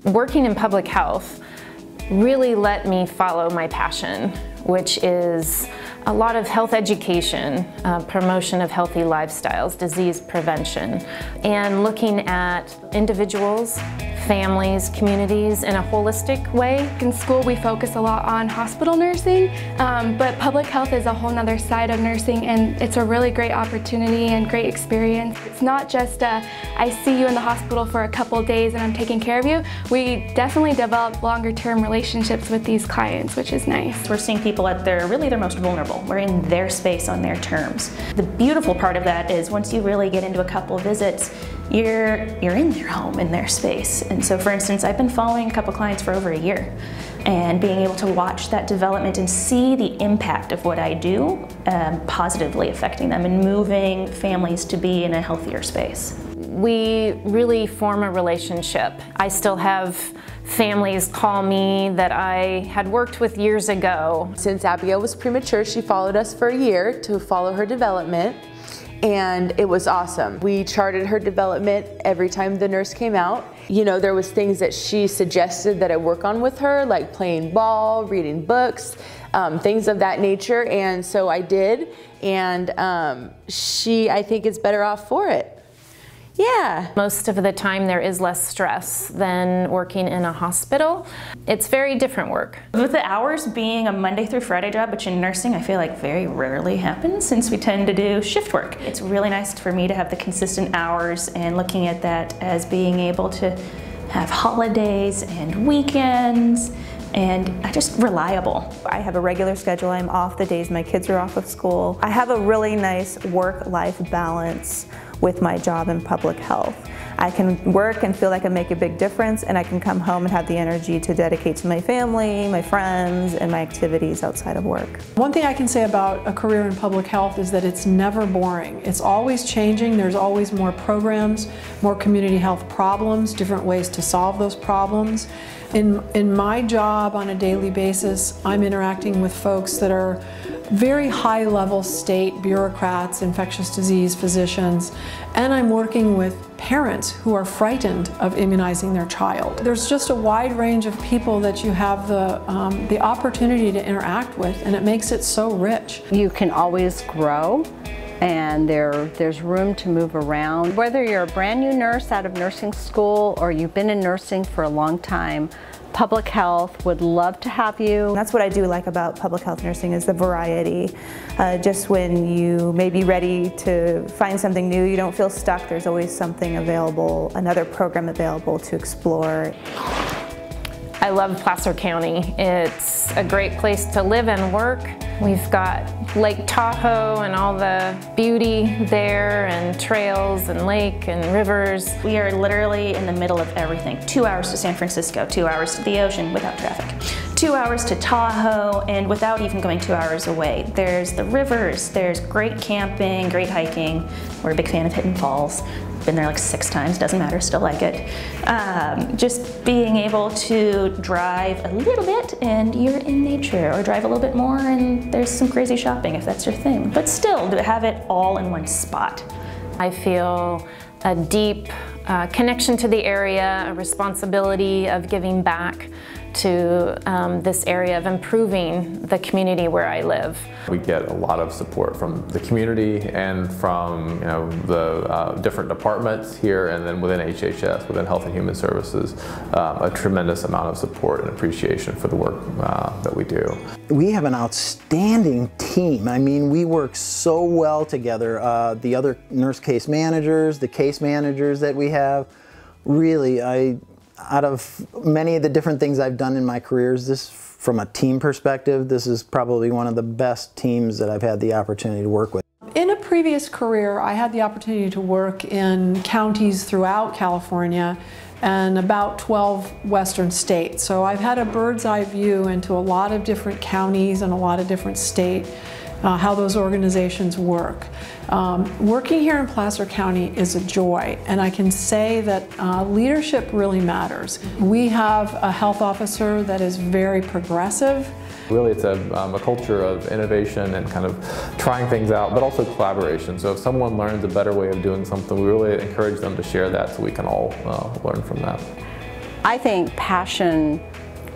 Working in public health really let me follow my passion, which is a lot of health education, promotion of healthy lifestyles, disease prevention, and looking at individuals, families, communities in a holistic way. In school we focus a lot on hospital nursing, but public health is a whole nother side of nursing, and it's a really great opportunity and great experience. It's not just I see you in the hospital for a couple days and I'm taking care of you. We definitely develop longer term relationships with these clients, which is nice. We're seeing people at their most vulnerable. We're in their space on their terms. The beautiful part of that is once you really get into a couple visits, you're in their home, in their space. And so for instance, I've been following a couple clients for over a year, and being able to watch that development and see the impact of what I do positively affecting them and moving families to be in a healthier space. We really form a relationship. I still have families call me that I had worked with years ago. Since Abigail was premature, she followed us for a year to follow her development, and it was awesome. We charted her development every time the nurse came out. You know, there was things that she suggested that I work on with her, like playing ball, reading books, things of that nature, and so I did, and she, I think, is better off for it. Yeah. Most of the time there is less stress than working in a hospital. It's very different work. With the hours being a Monday through Friday job, which in nursing I feel like very rarely happens since we tend to do shift work. It's really nice for me to have the consistent hours, and looking at that as being able to have holidays and weekends, and just reliable. I have a regular schedule. I'm off the days my kids are off of school. I have a really nice work-life balance with my job in public health. I can work and feel like I make a big difference, and I can come home and have the energy to dedicate to my family, my friends, and my activities outside of work. One thing I can say about a career in public health is that it's never boring. It's always changing. There's always more programs, more community health problems, different ways to solve those problems. In my job on a daily basis, I'm interacting with folks that are very high-level state bureaucrats, infectious disease physicians, and I'm working with parents who are frightened of immunizing their child. There's just a wide range of people that you have the opportunity to interact with, and it makes it so rich. You can always grow, and there's room to move around. Whether you're a brand new nurse out of nursing school or you've been in nursing for a long time, Public Health would love to have you. That's what I do like about public health nursing, is the variety. Just when you may be ready to find something new, you don't feel stuck, there's always something available, another program available to explore. I love Placer County. It's a great place to live and work. We've got Lake Tahoe and all the beauty there, and trails and lake and rivers. We are literally in the middle of everything. 2 hours to San Francisco, 2 hours to the ocean without traffic. 2 hours to Tahoe, and without even going 2 hours away. There's the rivers, there's great camping, great hiking. We're a big fan of Hidden Falls. Been there like 6 times, doesn't matter, still like it. Just being able to drive a little bit and you're in nature, or drive a little bit more and there's some crazy shopping if that's your thing. But still, to have it all in one spot. I feel a deep connection to the area, a responsibility of giving back to this area of improving the community where I live. We get a lot of support from the community and from the different departments here, and then within HHS, within Health and Human Services, a tremendous amount of support and appreciation for the work that we do. We have an outstanding team. I mean, we work so well together. The other nurse case managers, the case managers that we have, really, out of many of the different things I've done in my careers, this, from a team perspective, this is probably one of the best teams that I've had the opportunity to work with. In a previous career, I had the opportunity to work in counties throughout California and about 12 western states. So I've had a bird's eye view into a lot of different counties and a lot of different states, how those organizations work. Working here in Placer County is a joy, and I can say that leadership really matters. We have a health officer that is very progressive. Really, it's a culture of innovation and kind of trying things out, but also collaboration. So if someone learns a better way of doing something, we really encourage them to share that so we can all learn from that. I think passion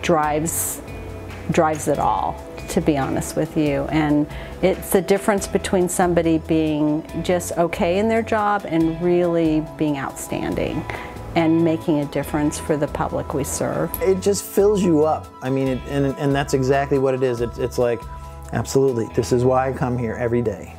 drives it all, to be honest with you. And it's the difference between somebody being just okay in their job and really being outstanding and making a difference for the public we serve. It just fills you up. I mean, and that's exactly what it is. It's like, absolutely, this is why I come here every day.